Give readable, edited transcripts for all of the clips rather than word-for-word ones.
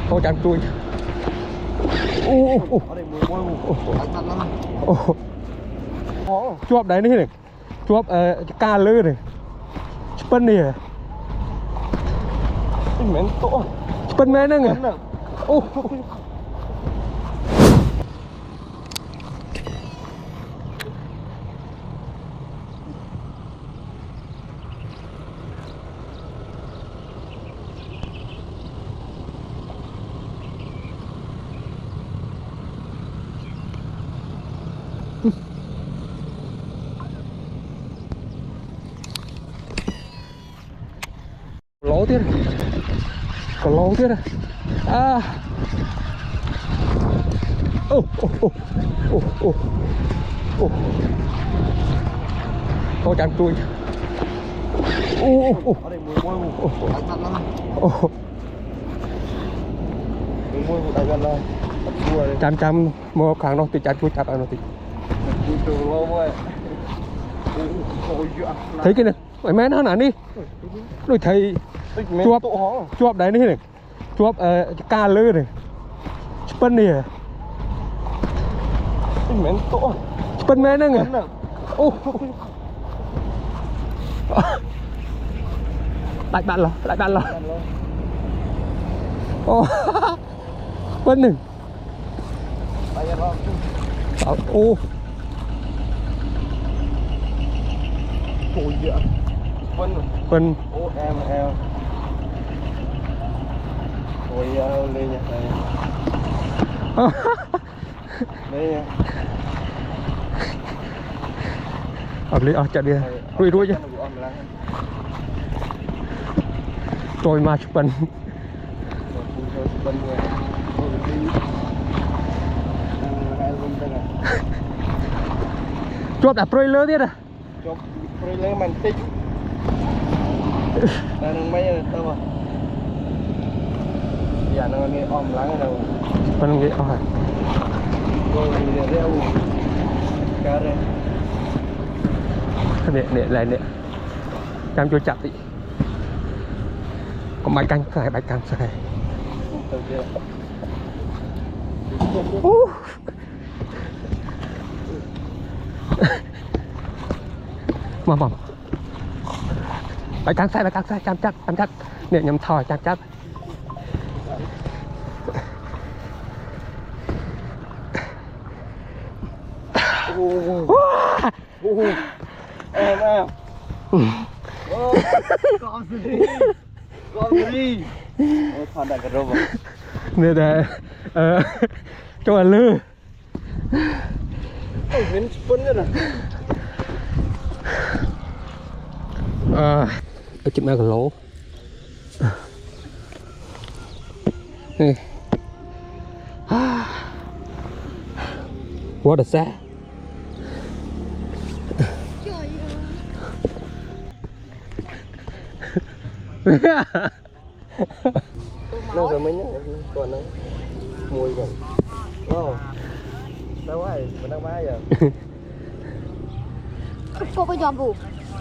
Thôi chẳng chui. Chuột đấy này. Chuột ca lư này. Spin này. Spin mẹ nữa nè. Lỗ tiếp này. Còn lỗ tiếp này. À. Thôi chẳng chui. Chăm mua kháng đâu thì chặt chui chặt nó thì. Thấy cái này, mày mến hơn hả đi. Rồi thấy chuột đấy này. Chuột ca lư này. Spin này. Spin mẹ nữa nè. Lại bạn rồi. Spin này. Spin. Lên nha. Đây. Chặt đi. Rui chứ. Tôi mà Spin. Chuột đã prey lơ tiết à? Chuột prey lơ mình tích. Đang mấy đâu mà. Giờ nó nghe om lắng đâu. Phân nghe om hả? Rồi rêu cá đây. Nè lại nè. Chăm cho chặt đi. Có bài canh phải xài. Mầm. Bài canh sai chăm chắc. Nè nhầm thòi chăm chắc. Em. Con gì? Thằng đại cái rô vào. Nè để cho là lư. Mình Spin nữa nè. Ở chụp ra cái lỗ. Hey. What is that? Đâu rồi mình nhá, còn nó mùi còn. Wow. Đâu ai, mình đang mai giờ. Cô có giòm vụ.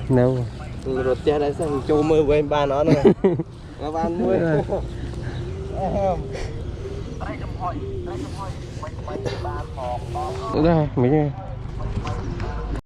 Đâu. Rồi cha đây sang châu mơ với em ba nó nữa. Nó ba ăn muối. Đây, mình